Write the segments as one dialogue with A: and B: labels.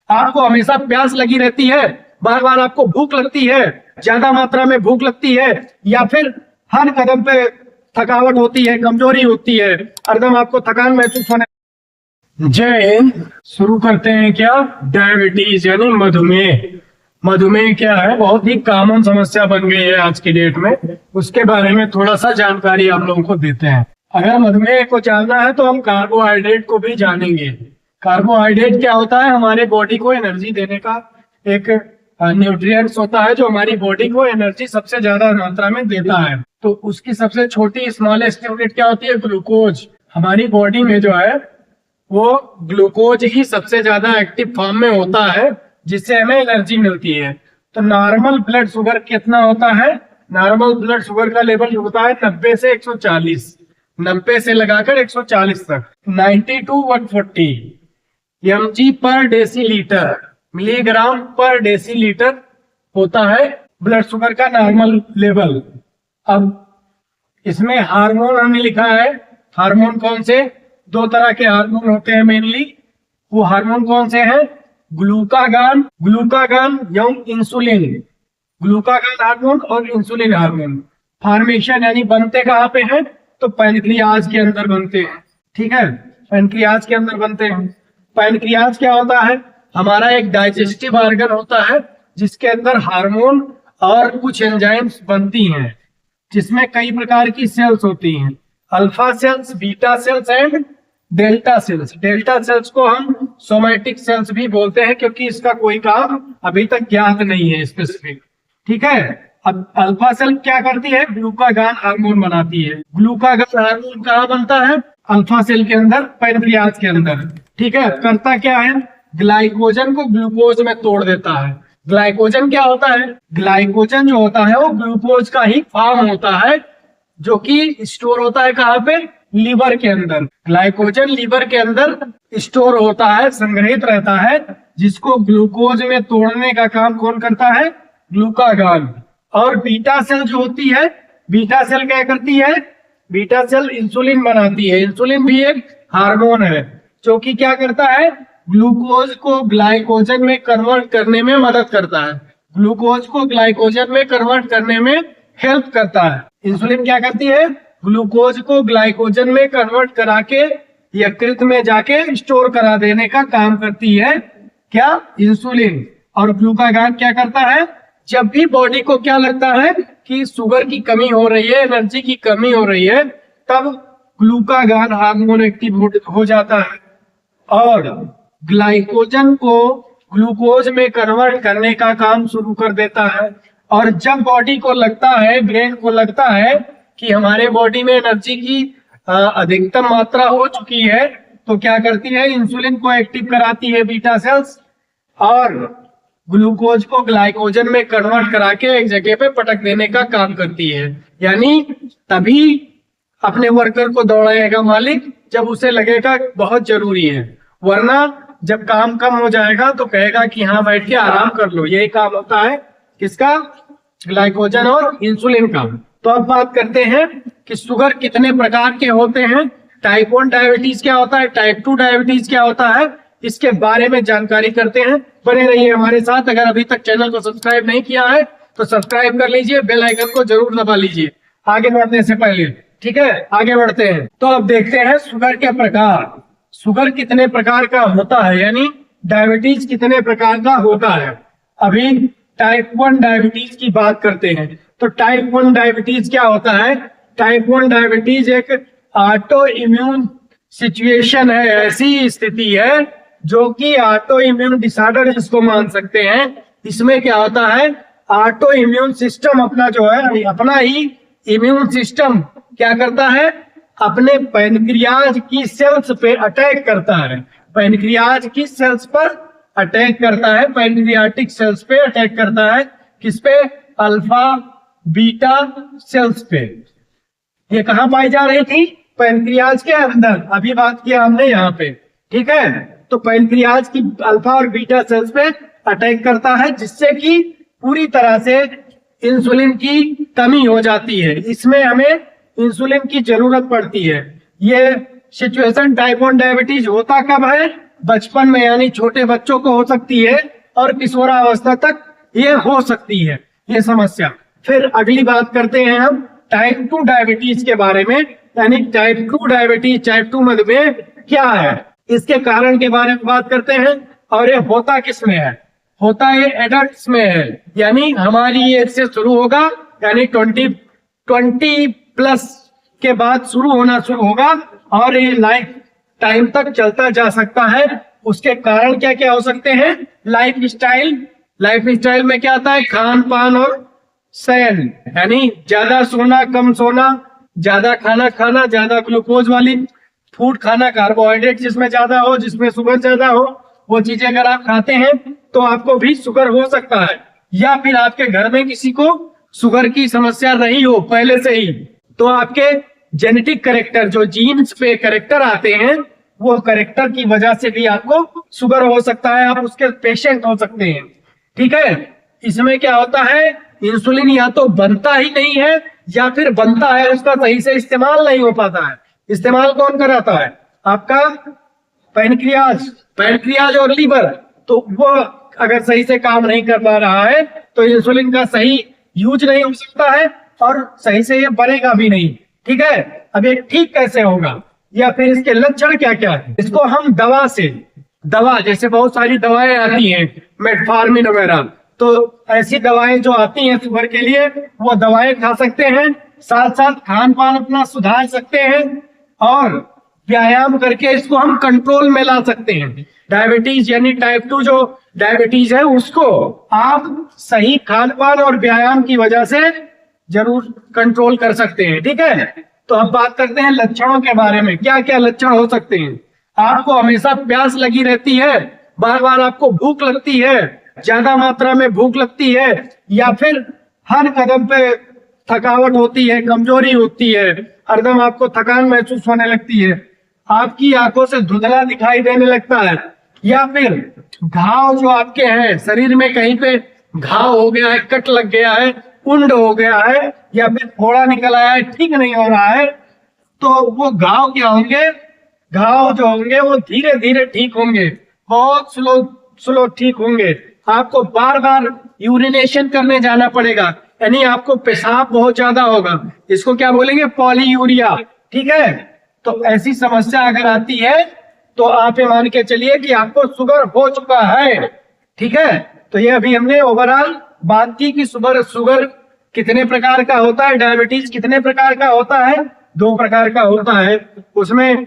A: आपको हमेशा प्यास लगी रहती है, बार बार आपको भूख लगती है, ज्यादा मात्रा में भूख लगती है, या फिर हर कदम पे थकावट होती है, कमजोरी होती है, हरदम आपको थकान महसूस होने। जय हिंद। शुरू करते हैं क्या, डायबिटीज यानी मधुमेह। मधुमेह क्या है, बहुत ही कॉमन समस्या बन गई है आज की डेट में। उसके बारे में थोड़ा सा जानकारी आप लोगों को देते हैं। अगर मधुमेह को जानना है तो हम कार्बोहाइड्रेट को भी जानेंगे। कार्बोहाइड्रेट क्या होता है, हमारे बॉडी को एनर्जी देने का एक न्यूट्रिएंट्स होता है जो हमारी बॉडी को एनर्जी सबसे ज्यादा मात्रा में देता है। तो उसकी सबसे छोटी स्मॉलेस्ट यूनिट क्या होती है, ग्लूकोज। हमारी बॉडी में जो है वो ग्लूकोज ही सबसे ज्यादा एक्टिव फॉर्म में होता है, जिससे हमें एनर्जी मिलती है। तो नॉर्मल ब्लड शुगर कितना होता है, नॉर्मल ब्लड शुगर का लेवल होता है 90 से 140, 90 से लगाकर 140 तक, 90 to 140 mg पर डेसीलीटर, मिलीग्राम पर डेसीलीटर होता है ब्लड शुगर का नॉर्मल लेवल। अब इसमें हार्मोन हमने लिखा है, हार्मोन कौन से, दो तरह के हार्मोन होते हैं मेनली। वो हार्मोन कौन से हैं, ग्लूकागान, ग्लूकागान एवं इंसुलिन। ग्लूकागान हार्मोन और इंसुलिन हार्मोन फॉर्मेशन यानी बनते कहाँ पे हैं, तो पैनक्रियाज के अंदर बनते हैं। ठीक है, पैनक्रियाज के अंदर बनते हैं। पैनक्रियाज क्या होता है, हमारा एक डाइजेस्टिव ऑर्गन होता है जिसके अंदर हार्मोन और कुछ एंजाइम्स बनती हैं, जिसमें कई प्रकार की सेल्स होती हैं, alpha cells, beta cells and delta sales. Delta sales को हम सोमैटिक सेल्स भी बोलते हैं, क्योंकि इसका कोई काम अभी तक ज्ञात नहीं है स्पेसिफिक। ठीक है, अब अल्फा सेल क्या करती है, ग्लूकागान हार्मोन बनाती है। ग्लूकागान हार्मोन कहाँ बनता है, अल्फा सेल के अंदर, पैनक्रियाज के अंदर। ठीक है, करता क्या है, ग्लाइकोजन को ग्लूकोज में तोड़ देता है। ग्लाइकोजन क्या होता है, ग्लाइकोजन जो होता है वो ग्लूकोज का ही फॉर्म होता है, जो कि स्टोर होता है कहाँ पे, लीवर के अंदर। ग्लाइकोजन लीवर के अंदर स्टोर होता है, संग्रहित रहता है, जिसको ग्लूकोज में तोड़ने का काम कौन करता है, ग्लूकागान। और बीटा सेल जो होती है, बीटा सेल क्या करती है, बीटा सेल इंसुलिन बनाती है। इंसुलिन भी एक हार्मोन है जो कि क्या करता है, ग्लूकोज को ग्लाइकोजन में कन्वर्ट करने में मदद करता है, ग्लूकोज को ग्लाइकोजन में कन्वर्ट करने में हेल्प करता है। इंसुलिन क्या करती है, ग्लूकोज को ग्लाइकोजन में कन्वर्ट करा के यकृत में जाके स्टोर करा देने का काम करती है, क्या, इंसुलिन। और ग्लूकागान क्या करता है, जब भी बॉडी को क्या लगता है कि शुगर की कमी हो रही है, एनर्जी की कमी हो रही है, तब ग्लूकागान हार्मोन एक्टिव हो जाता है और ग्लाइकोजन को ग्लूकोज में कन्वर्ट करने का काम शुरू कर देता है। और जब बॉडी को लगता है, ब्रेन को लगता है कि हमारे बॉडी में एनर्जी की अधिकतम मात्रा हो चुकी है, तो क्या करती है, इंसुलिन को एक्टिव कराती है बीटा सेल्स और ग्लूकोज को ग्लाइकोजन में कन्वर्ट करा के एक जगह पे पटक देने का काम करती है। यानी तभी अपने वर्कर को दौड़ाएगा मालिक जब उसे लगेगा बहुत जरूरी है, वरना जब काम कम हो जाएगा तो कहेगा कि हाँ बैठ के आराम कर लो। यही काम होता है किसका, ग्लाइकोजन और इंसुलिन का। तो अब बात करते हैं कि शुगर कितने प्रकार के होते हैं, टाइप 1 डायबिटीज क्या होता है, टाइप 2 डायबिटीज क्या होता है, इसके बारे में जानकारी करते हैं। बने रहिए हमारे साथ। अगर अभी तक चैनल को सब्सक्राइब नहीं किया है तो सब्सक्राइब कर लीजिए, बेल आइकन को जरूर दबा लीजिए आगे बढ़ने से पहले। ठीक है, आगे बढ़ते हैं। तो अब देखते हैं शुगर के प्रकार, शुगर कितने प्रकार का होता है, यानी डायबिटीज कितने प्रकार का होता है। अभी टाइप 1 डायबिटीज की बात करते हैं। तो टाइप 1 डायबिटीज क्या होता है, टाइप 1 डायबिटीज एक ऑटो इम्यून सिचुएशन है, ऐसी स्थिति है जो कि ऑटो इम्यून डिसऑर्डर जिसको मान सकते हैं। इसमें क्या होता है, ऑटो इम्यून सिस्टम अपना जो है, अपना ही इम्यून सिस्टम क्या करता है, अपने पैनक्रियाज की सेल्स पे अटैक करता है, पैनक्रियाज की सेल्स पर अटैक करता है, पैनक्रियाटिक सेल्स पे अटैक करता है। किस पे, अल्फा बीटा सेल्स पे। ये कहाँ पाई जा रही थी, पैनक्रियाज के अंदर, अभी बात किया हमने यहाँ पे। ठीक है, तो पैनक्रियाज की अल्फा और बीटा सेल्स पे अटैक करता है, जिससे कि पूरी तरह से इंसुलिन की कमी हो जाती है। इसमें हमें इंसुलिन की जरूरत पड़ती है। ये सिचुएशन टाइप 1 डायबिटीज होता कब है, बचपन में यानी छोटे बच्चों को हो सकती है और किशोरावस्था तक ये हो सकती है ये समस्या। फिर अगली बात करते हैं हम टाइप 2 डायबिटीज के बारे में, यानी टाइप 2 डायबिटीज, टाइप 2 मधुमेह क्या है, इसके कारण के बारे में बात करते हैं। और ये होता किस में है? होता ये एडल्ट्स में है, यानी हमारी एज से शुरू होगा, यानी 20 प्लस के बाद शुरू होगा और ये लाइफ टाइम तक चलता जा सकता है। उसके कारण क्या क्या हो सकते हैं? लाइफ स्टाइल में क्या आता है? खान पान और शयन, यानी ज्यादा सोना कम सोना, ज्यादा खाना खाना, ज्यादा ग्लूकोज वाली फूड खाना, कार्बोहाइड्रेट जिसमें ज्यादा हो, जिसमें शुगर ज्यादा हो, वो चीजें अगर आप खाते हैं तो आपको भी शुगर हो सकता है। या फिर आपके घर में किसी को शुगर की समस्या रही हो पहले से ही, तो आपके जेनेटिक करेक्टर, जो जीन्स पे करेक्टर आते हैं, वो करेक्टर की वजह से भी आपको शुगर हो सकता है, आप उसके पेशेंट हो सकते हैं। ठीक है, इसमें क्या होता है? इंसुलिन या तो बनता ही नहीं है या फिर बनता है उसका सही से इस्तेमाल नहीं हो पाता है। इस्तेमाल कौन कराता है? आपका पैनक्रियाज और लीवर। तो वो अगर सही से काम नहीं कर पा रहा है तो इंसुलिन का सही यूज नहीं हो सकता है और सही से ये बनेगा भी नहीं। ठीक है, अब ये ठीक कैसे होगा या फिर इसके लक्षण क्या क्या है? इसको हम दवा जैसे बहुत सारी दवाएं आती हैं, मेटफॉर्मिन वगैरह, तो ऐसी दवाएं जो आती हैं शुगर के लिए, वो दवाएं खा सकते हैं, साथ साथ खान पान अपना सुधार सकते हैं और व्यायाम करके इसको हम कंट्रोल में ला सकते हैं। डायबिटीज यानी टाइप 2 जो डायबिटीज है उसको आप सही खान पान और व्यायाम की वजह से जरूर कंट्रोल कर सकते हैं। ठीक है, तो अब बात करते हैं लक्षणों के बारे में, क्या क्या लक्षण हो सकते हैं। आपको हमेशा प्यास लगी रहती है, बार बार आपको भूख लगती है, ज्यादा मात्रा में भूख लगती है, या फिर हर कदम पे थकावट होती है, कमजोरी होती है, हरदम आपको थकान महसूस होने लगती है, आपकी आंखों से धुंधला दिखाई देने लगता है, या फिर घाव जो आपके हैं शरीर में, कहीं पे घाव हो गया है, कट लग गया है, कुंड हो गया है, या फिर फोड़ा निकल आया है, ठीक नहीं हो रहा है, तो वो घाव क्या होंगे? घाव जो होंगे वो धीरे धीरे ठीक होंगे, बहुत स्लो ठीक होंगे। आपको बार बार यूरिनेशन करने जाना पड़ेगा, यानी आपको पेशाब बहुत ज्यादा होगा, इसको क्या बोलेंगे? पॉलीयूरिया। ठीक है, तो ऐसी समस्या अगर आती है तो आप ये मान के चलिए कि आपको शुगर हो चुका है। ठीक है, तो ये अभी हमने ओवरऑल बात की कि शुगर कितने प्रकार का होता है, डायबिटीज कितने प्रकार का होता है? 2 प्रकार का होता है। उसमें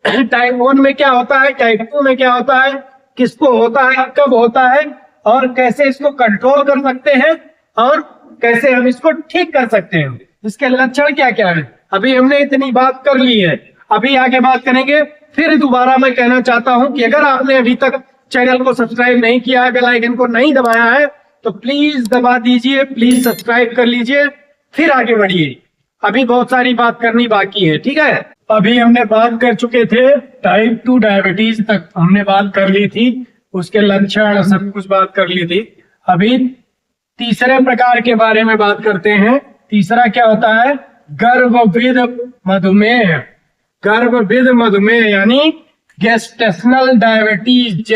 A: टाइप 1 में क्या होता है, टाइप 2 में क्या होता है, किसको होता है, कब होता है और कैसे इसको कंट्रोल कर सकते हैं और कैसे हम इसको ठीक कर सकते हैं, इसके लक्षण क्या क्या है। अभी हमने इतनी बात कर ली है, अभी आगे बात करेंगे। फिर दोबारा मैं कहना चाहता हूं कि अगर आपने अभी तक चैनल को सब्सक्राइब नहीं किया है, बेल आइकन को नहीं दबाया है, तो प्लीज दबा दीजिए, प्लीज सब्सक्राइब कर लीजिए, फिर आगे बढ़िए। अभी बहुत सारी बात करनी बाकी है। ठीक है, अभी हमने बात कर चुके थे टाइप 2 डायबिटीज तक हमने बात कर ली थी, उसके लक्षण सब कुछ बात कर ली थी। अभी तीसरे प्रकार के बारे में बात करते हैं। तीसरा क्या होता है? गर्भवृद्ध मधुमेह। गर्भवृद्ध मधुमेह यानी गेस्टेशनल डायबिटीज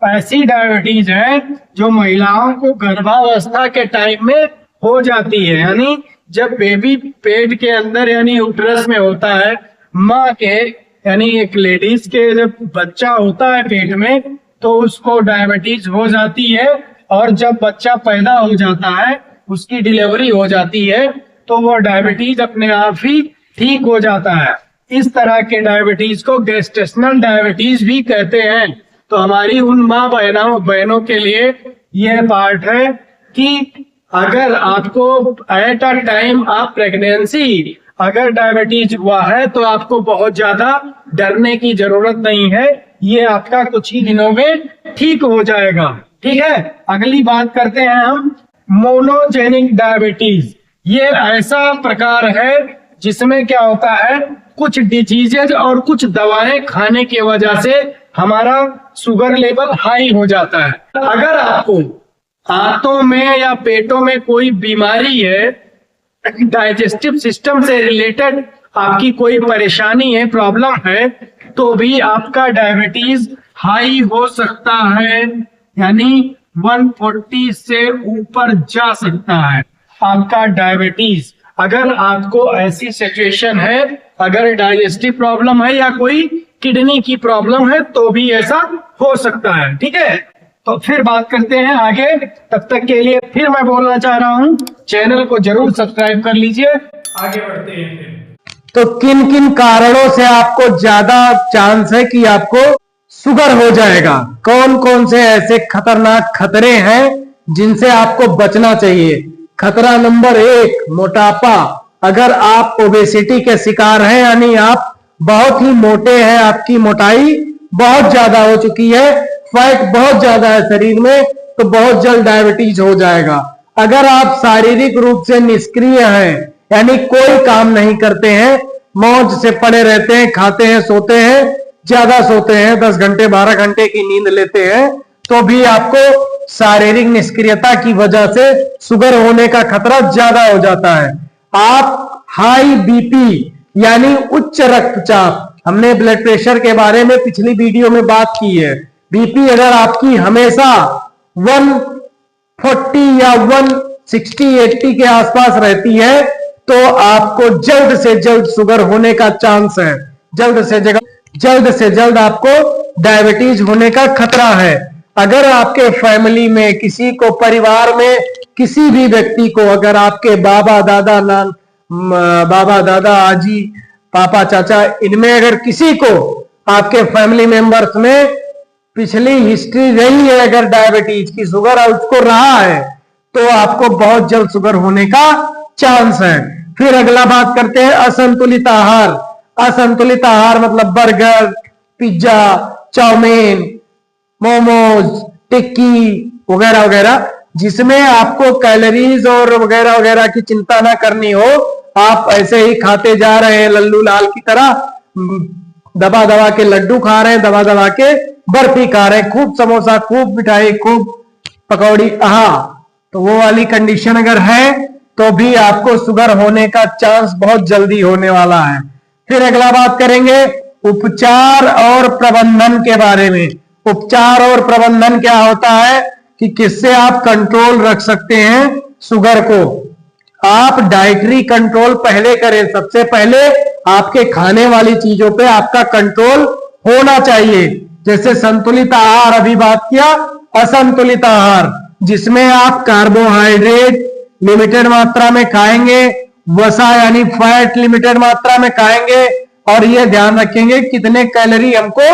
A: ऐसी डायबिटीज है जो महिलाओं को गर्भावस्था के टाइम में हो जाती है, यानी जब बेबी पेट के अंदर यानी यूट्रस में होता है, माँ के यानी एक लेडीज के जब बच्चा होता है पेट में, तो उसको डायबिटीज हो जाती है, और जब बच्चा पैदा हो जाता है, उसकी डिलीवरी हो जाती है, तो वो डायबिटीज अपने आप ही ठीक हो जाता है। इस तरह के डायबिटीज को गेस्टेशनल डायबिटीज भी कहते हैं। तो हमारी उन माँ बहनों के लिए यह पार्ट है कि अगर आपको एट अ टाइम आप प्रेगनेंसी अगर डायबिटीज हुआ है तो आपको बहुत ज्यादा डरने की जरूरत नहीं है, ये आपका कुछ ही दिनों में ठीक हो जाएगा। ठीक है, अगली बात करते हैं हम मोनोजेनिक डायबिटीज। ये ऐसा प्रकार है जिसमें क्या होता है, कुछ डिजीजेज और कुछ दवाएं खाने की वजह से हमारा शुगर लेवल हाई हो जाता है। अगर आपको हाथों में या पेटों में कोई बीमारी है, डाइजेस्टिव सिस्टम से रिलेटेड आपकी कोई परेशानी है, प्रॉब्लम है, तो भी आपका डायबिटीज हाई हो सकता है, यानी 140 से ऊपर जा सकता है आपका डायबिटीज। अगर आपको ऐसी सिचुएशन है, अगर डाइजेस्टिव प्रॉब्लम है या कोई किडनी की प्रॉब्लम है, तो भी ऐसा हो सकता है। ठीक है, तो फिर बात करते हैं आगे। तब तक के लिए फिर मैं बोलना चाह रहा हूं, चैनल को जरूर सब्सक्राइब कर लीजिए। आगे बढ़ते हैं फिर।
B: तो किन किन कारणों से आपको ज्यादा चांस है कि आपको शुगर हो जाएगा, कौन कौन से ऐसे खतरनाक खतरे हैं जिनसे आपको बचना चाहिए। खतरा नंबर 1, मोटापा। अगर आप ओबेसिटी के शिकार हैं, यानी आप बहुत ही मोटे हैं, आपकी मोटाई बहुत ज्यादा हो चुकी है, फैट बहुत ज्यादा है शरीर में, तो बहुत जल्द डायबिटीज हो जाएगा। अगर आप शारीरिक रूप से निष्क्रिय हैं, यानी कोई काम नहीं करते हैं, मौज से पड़े रहते हैं, खाते हैं, सोते हैं, ज्यादा सोते हैं, 10 घंटे 12 घंटे की नींद लेते हैं, तो भी आपको शारीरिक निष्क्रियता की वजह से शुगर होने का खतरा ज्यादा हो जाता है। आप हाई बीपी यानी उच्च रक्तचाप, हमने ब्लड प्रेशर के बारे में पिछली वीडियो में बात की है। बीपी अगर आपकी हमेशा 140 या 160-80 के आसपास रहती है, तो आपको जल्द से जल्द शुगर होने का चांस है, जल्द से जल्द आपको डायबिटीज होने का खतरा है। अगर आपके फैमिली में किसी को, परिवार में किसी भी व्यक्ति को, अगर आपके बाबा दादा आजी पापा चाचा, इनमें अगर किसी को, आपके फैमिली मेंबर्स में पिछली हिस्ट्री रही है अगर डायबिटीज की, शुगर उसको रहा है, तो आपको बहुत जल्द शुगर होने का चांस है। फिर अगला बात करते हैं असंतुलित आहार। असंतुलित आहार मतलब बर्गर, पिज्जा, चाउमीन, मोमोज, टिक्की वगैरह वगैरह, जिसमें आपको कैलोरीज और वगैरह वगैरह की चिंता ना करनी हो, आप ऐसे ही खाते जा रहे हैं लल्लू लाल की तरह, दबा दबा के लड्डू खा रहे हैं, दबा दबा के बर्फी खा रहे हैं, खूब समोसा, खूब मिठाई, खूब पकौड़ी, तो वो वाली कंडीशन अगर है तो भी आपको शुगर होने का चांस बहुत जल्दी होने वाला है। फिर अगला बात करेंगे उपचार और प्रबंधन के बारे में। उपचार और प्रबंधन क्या होता है कि किससे आप कंट्रोल रख सकते हैं शुगर को। आप डाइटरी कंट्रोल पहले करें, सबसे पहले आपके खाने वाली चीजों पे आपका कंट्रोल होना चाहिए। जैसे संतुलित आहार अभी बात किया, असंतुलित आहार जिसमें आप कार्बोहाइड्रेट लिमिटेड मात्रा में खाएंगे, वसा यानी फैट लिमिटेड मात्रा में खाएंगे, और ये ध्यान रखेंगे कितने कैलोरी हमको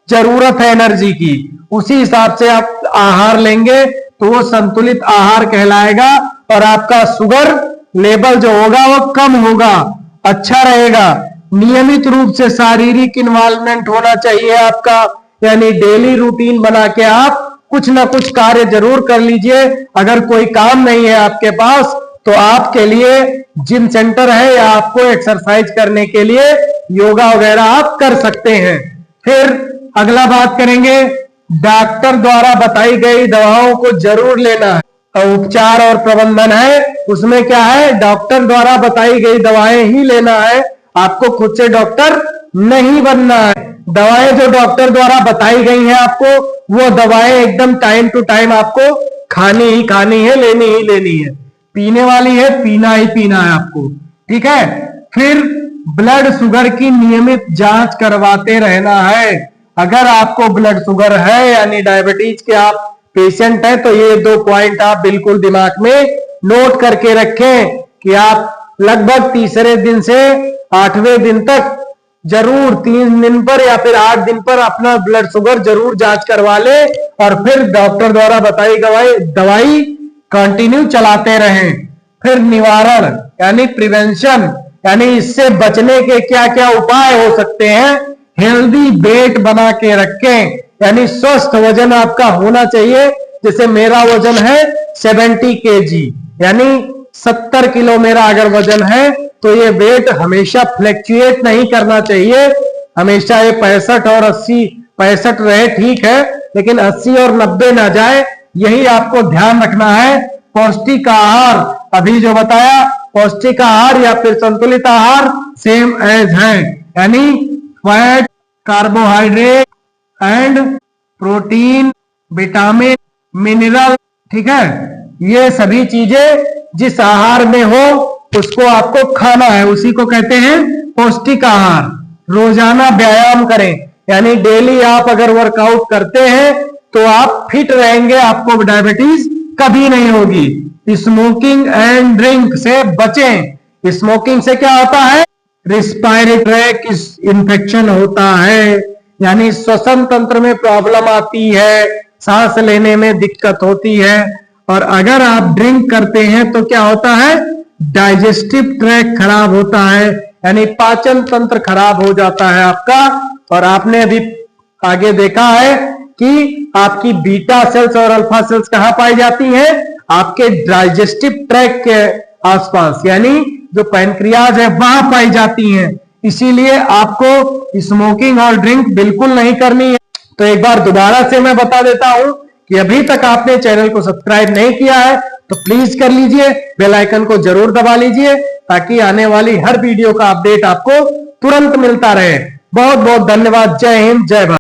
B: जरूरत है एनर्जी की, उसी हिसाब से आप आहार लेंगे तो वो संतुलित आहार कहलाएगा, और आपका शुगर लेवल जो होगा वो कम होगा, अच्छा रहेगा। नियमित रूप से शारीरिक इन्वॉल्वमेंट होना चाहिए आपका, यानी डेली रूटीन बना के आप कुछ ना कुछ कार्य जरूर कर लीजिए। अगर कोई काम नहीं है आपके पास, तो आपके लिए जिम सेंटर है, या आपको एक्सरसाइज करने के लिए योगा वगैरह आप कर सकते हैं। फिर अगला बात करेंगे, डॉक्टर द्वारा बताई गई दवाओं को जरूर लेना है। उपचार और प्रबंधन है, उसमें क्या है, डॉक्टर द्वारा बताई गई दवाएं ही लेना है, आपको खुद से डॉक्टर नहीं बनना है। दवाएं जो डॉक्टर द्वारा बताई गई हैं आपको, वो दवाएं एकदम टाइम टू टाइम आपको खानी है, लेनी ही लेनी है, पीने वाली है, पीना ही पीना है आपको, ठीक है। फिर ब्लड शुगर की नियमित जांच करवाते रहना है। अगर आपको ब्लड शुगर है यानी डायबिटीज के आप पेशेंट हैं, तो ये 2 पॉइंट आप बिल्कुल दिमाग में नोट करके रखें कि आप लगभग तीसरे दिन से 8वें दिन तक जरूर 3 दिन पर या फिर 8 दिन पर अपना ब्लड शुगर जरूर जांच करवा ले, और फिर डॉक्टर द्वारा बताई दवाई कंटिन्यू चलाते रहें। फिर निवारण यानी प्रिवेंशन, यानी इससे बचने के क्या क्या उपाय हो सकते हैं। हेल्दी वेट बना के रखें, यानी स्वस्थ वजन आपका होना चाहिए। जैसे मेरा वजन है 70 kg, यानी 70 किलो मेरा अगर वजन है, तो ये वेट हमेशा फ्लैक्चुएट नहीं करना चाहिए, हमेशा ये 65 और 80, 65 रहे ठीक है, लेकिन 80 और 90 ना जाए, यही आपको ध्यान रखना है। पौष्टिक आहार अभी जो बताया, पौष्टिक आहार या फिर संतुलित आहार सेम एज है, यानी fat carbohydrate and protein, vitamin, mineral, ठीक है। ये सभी चीजें जिस आहार में हो उसको आपको खाना है, उसी को कहते हैं पौष्टिक आहार। रोजाना व्यायाम करें, यानी डेली आप अगर वर्कआउट करते हैं तो आप फिट रहेंगे, आपको डायबिटीज कभी नहीं होगी। स्मोकिंग एंड ड्रिंक से बचें। स्मोकिंग से क्या होता है, रिस्पायरेटरी ट्रैक्ट इन्फेक्शन होता है, यानी श्वसन तंत्र में प्रॉब्लम आती है, सांस लेने में दिक्कत होती है। और अगर आप ड्रिंक करते हैं तो क्या होता है, डाइजेस्टिव ट्रैक्ट खराब होता है, यानी पाचन तंत्र खराब हो जाता है आपका। और आपने अभी आगे देखा है कि आपकी बीटा सेल्स और अल्फा सेल्स कहां पाई जाती हैं, आपके डाइजेस्टिव ट्रैक्ट के आसपास, यानी जो पैनक्रियाज है वहां पाई जाती हैं। इसीलिए आपको स्मोकिंग और ड्रिंक बिल्कुल नहीं करनी है। तो एक बार दोबारा से मैं बता देता हूं कि अभी तक आपने चैनल को सब्सक्राइब नहीं किया है तो प्लीज कर लीजिए, बेल आइकन को जरूर दबा लीजिए ताकि आने वाली हर वीडियो का अपडेट आपको तुरंत मिलता रहे। बहुत बहुत धन्यवाद। जय हिंद, जय भारत।